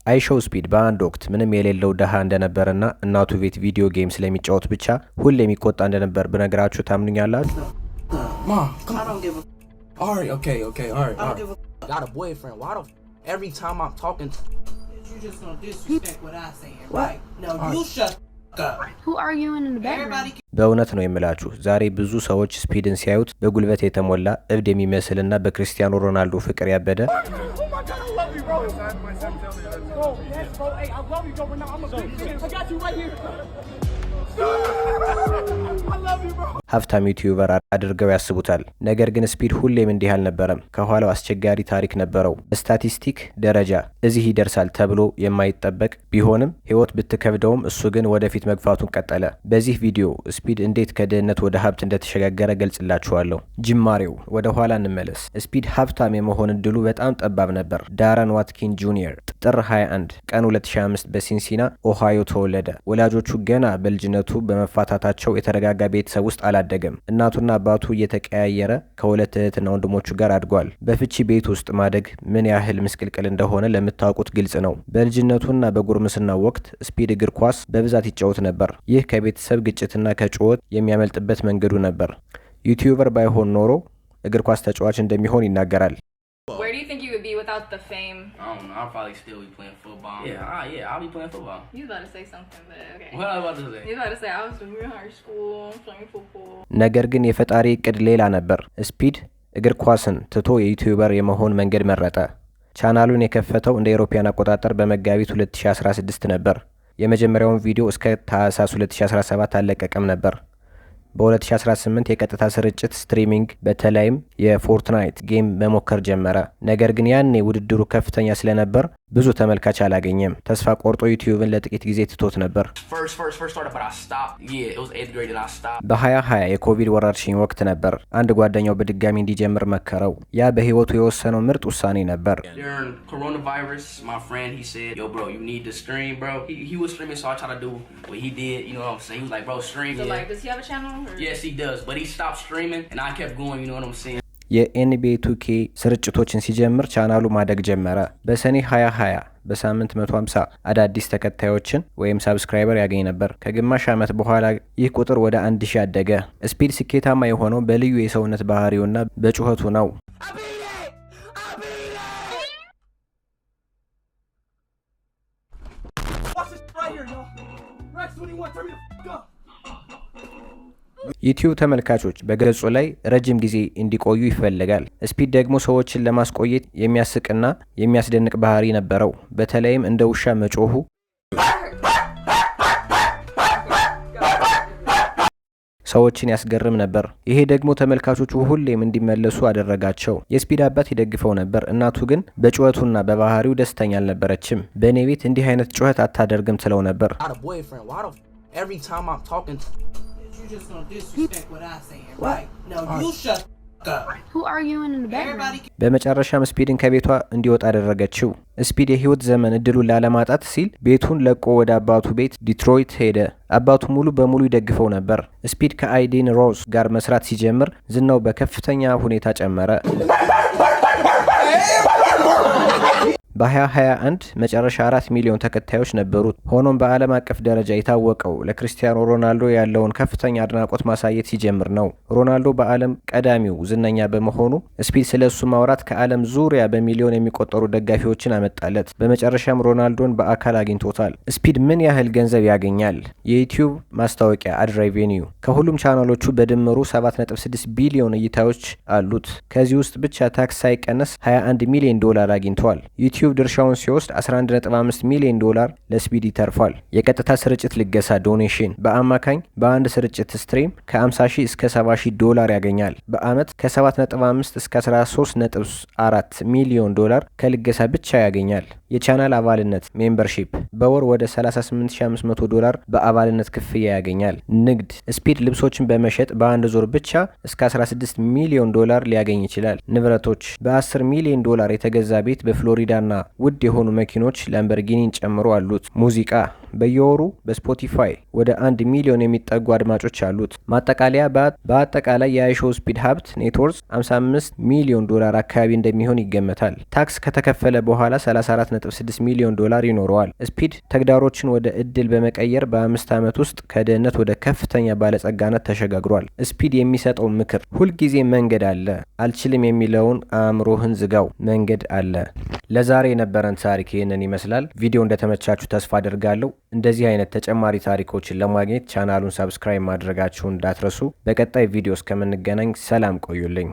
አይሾው ስፒድ በአንድ ወቅት ምንም የሌለው ደሃ እንደነበረና እናቱ ቤት ቪዲዮ ጌም ስለሚጫወት ብቻ ሁሌ የሚቆጣ እንደነበር ብነግራችሁ ታምኑኛላችሁ? በእውነት ነው የምላችሁ። ዛሬ ብዙ ሰዎች ስፒድን ሲያዩት በጉልበት የተሞላ እብድ የሚመስልና በክርስቲያኖ ሮናልዶ ፍቅር ያበደ ሀብታም ዩቲዩበር አድርገው ያስቡታል። ነገር ግን ስፒድ ሁሌም እንዲህ አልነበረም። ከኋላው አስቸጋሪ ታሪክ ነበረው። በስታቲስቲክ ደረጃ እዚህ ይደርሳል ተብሎ የማይጠበቅ ቢሆንም ህይወት ብትከብደውም እሱ ግን ወደፊት መግፋቱን ቀጠለ። በዚህ ቪዲዮ ስፒድ እንዴት ከድህነት ወደ ሀብት እንደተሸጋገረ ገልጽላችኋለሁ። ጅማሬው ወደ ኋላ እንመለስ። ስፒድ ሀብታም የመሆን እድሉ በጣም ጠባብ ነበር። ዳረን ዋትኪን ጁኒየር ጥር 21 ቀን 2005 በሲንሲና ኦሃዮ ተወለደ። ወላጆቹ ገና በልጅነቱ በመፋታታቸው የተረጋጋ ቤተሰብ ውስጥ አላደገም። እናቱና አባቱ እየተቀያየረ ከሁለት እህትና ወንድሞቹ ጋር አድጓል። በፍቺ ቤት ውስጥ ማደግ ምን ያህል ምስቅልቅል እንደሆነ ለምታውቁት ግልጽ ነው። በልጅነቱና በጉርምስና ወቅት ስፒድ እግር ኳስ በብዛት ይጫወት ነበር። ይህ ከቤተሰብ ግጭትና ከጩኸት የሚያመልጥበት መንገዱ ነበር። ዩቲዩበር ባይሆን ኖሮ እግር ኳስ ተጫዋች እንደሚሆን ይናገራል። Where do you think you would be without the fame? I don't know. I'll probably still be playing football. I'll be playing football. You was about to say something, but okay. What I was about to say? You was about to say I was in high school playing football. ነገር ግን የፈጣሪ እቅድ ሌላ ነበር። ስፒድ እግር ኳስን ትቶ የዩቲዩበር የመሆን መንገድ መረጠ። ቻናሉን የከፈተው እንደ አውሮፓውያን አቆጣጠር በመጋቢት 2016 ነበር። የመጀመሪያውን ቪዲዮ እስከ ታህሳስ 2017 አለቀቀም ነበር። በ2018 የቀጥታ ስርጭት ስትሪሚንግ በተለይም የፎርትናይት ጌም መሞከር ጀመረ። ነገር ግን ያኔ ውድድሩ ከፍተኛ ስለነበር ብዙ ተመልካች አላገኘም። ተስፋ ቆርጦ ዩቲዩብን ለጥቂት ጊዜ ትቶት ነበር። በ2020 የኮቪድ ወረርሽኝ ወቅት ነበር። አንድ ጓደኛው በድጋሚ እንዲጀምር መከረው። ያ በህይወቱ የወሰነው ምርጥ ውሳኔ ነበር። የኤንቢኤ 2K ስርጭቶችን ሲጀምር ቻናሉ ማደግ ጀመረ። በሰኔ 2020 በሳምንት 150 አዳዲስ ተከታዮችን ወይም ሳብስክራይበር ያገኝ ነበር። ከግማሽ ዓመት በኋላ ይህ ቁጥር ወደ 1000 አደገ። ስፒድ ስኬታማ የሆነው በልዩ የሰውነት ባህሪውና በጩኸቱ ነው። ዩቲዩብ ተመልካቾች በገጹ ላይ ረጅም ጊዜ እንዲቆዩ ይፈልጋል። ስፒድ ደግሞ ሰዎችን ለማስቆየት የሚያስቅና የሚያስደንቅ ባህሪ ነበረው። በተለይም እንደ ውሻ መጮሁ ሰዎችን ያስገርም ነበር። ይሄ ደግሞ ተመልካቾቹ ሁሌም እንዲመለሱ አደረጋቸው። የስፒድ አባት ይደግፈው ነበር። እናቱ ግን በጩኸቱና በባህሪው ደስተኛ አልነበረችም። በእኔ ቤት እንዲህ አይነት ጩኸት አታደርግም ትለው ነበር። You just gonna disrespect what I say, right? No, you shut up. Who arguing in the background? በመጨረሻም ስፒድን ከቤቷ እንዲወጣ አደረገችው። ስፒድ የህይወት ዘመን እድሉን ላለማጣት ሲል ቤቱን ለቆ ወደ አባቱ ቤት ዲትሮይት ሄደ። አባቱ ሙሉ በሙሉ ይደግፈው ነበር። ስፒድ ከአይዴን ሮዝ ጋር መስራት ሲጀምር ዝናው በከፍተኛ ሁኔታ ጨመረ። በ2021 መጨረሻ 4 ሚሊዮን ተከታዮች ነበሩት። ሆኖም በዓለም አቀፍ ደረጃ የታወቀው ለክርስቲያኖ ሮናልዶ ያለውን ከፍተኛ አድናቆት ማሳየት ሲጀምር ነው። ሮናልዶ በዓለም ቀዳሚው ዝነኛ በመሆኑ ስፒድ ስለሱ ማውራት ከዓለም ዙሪያ በሚሊዮን የሚቆጠሩ ደጋፊዎችን አመጣለት። በመጨረሻም ሮናልዶን በአካል አግኝቶታል። ስፒድ ምን ያህል ገንዘብ ያገኛል? የዩቲዩብ ማስታወቂያ አድ ሬቬኒው ከሁሉም ቻናሎቹ በድምሩ 7.6 ቢሊዮን እይታዎች አሉት። ከዚህ ውስጥ ብቻ ታክስ ሳይቀነስ 21 ሚሊዮን ዶላር አግኝቷል። ዩቲዩብ ድርሻውን ሲወስድ 11.5 ሚሊዮን ዶላር ለስፒድ ይተርፋል። የቀጥታ ስርጭት ልገሳ ዶኔሽን በአማካኝ በአንድ ስርጭት ስትሪም ከ50,000 እስከ 70,000 ዶላር ያገኛል። በአመት ከ7.5 እስከ 13.4 ሚሊዮን ዶላር ከልገሳ ብቻ ያገኛል። የቻናል አባልነት ሜምበርሺፕ በወር ወደ 38,500 ዶላር በአባልነት ክፍያ ያገኛል። ንግድ ስፒድ ልብሶችን በመሸጥ በአንድ ዙር ብቻ እስከ 16 ሚሊዮን ዶላር ሊያገኝ ይችላል። ንብረቶች በ10 ሚሊዮን ዶላር የተገዛ ቤት በፍሎሪዳና ውድ የሆኑ መኪኖች ላምበርጊኒን ጨምሮ አሉት። ሙዚቃ በየወሩ በስፖቲፋይ ወደ 1 ሚሊዮን የሚጠጉ አድማጮች አሉት። ማጠቃለያ በአጠቃላይ የአይሾው ስፒድ ሀብት ኔትወርዝ $55 ሚሊዮን አካባቢ እንደሚሆን ይገመታል። ታክስ ከተከፈለ በኋላ $34.6 ሚሊዮን ይኖረዋል። ስፒድ ተግዳሮችን ወደ እድል በመቀየር በ5 ዓመት ውስጥ ከድህነት ወደ ከፍተኛ ባለጸጋነት ተሸጋግሯል። ስፒድ የሚሰጠው ምክር ሁልጊዜ መንገድ አለ፣ አልችልም የሚለውን አእምሮህን ዝጋው፣ መንገድ አለ። ለዛሬ የነበረን ታሪክ ይህንን ይመስላል። ቪዲዮ እንደተመቻችሁ ተስፋ አድርጋለሁ። እንደዚህ አይነት ተጨማሪ ታሪኮችን ለማግኘት ቻናሉን ሰብስክራይብ ማድረጋችሁን እንዳትረሱ። በቀጣይ ቪዲዮ እስከምንገናኝ ሰላም ቆዩልኝ።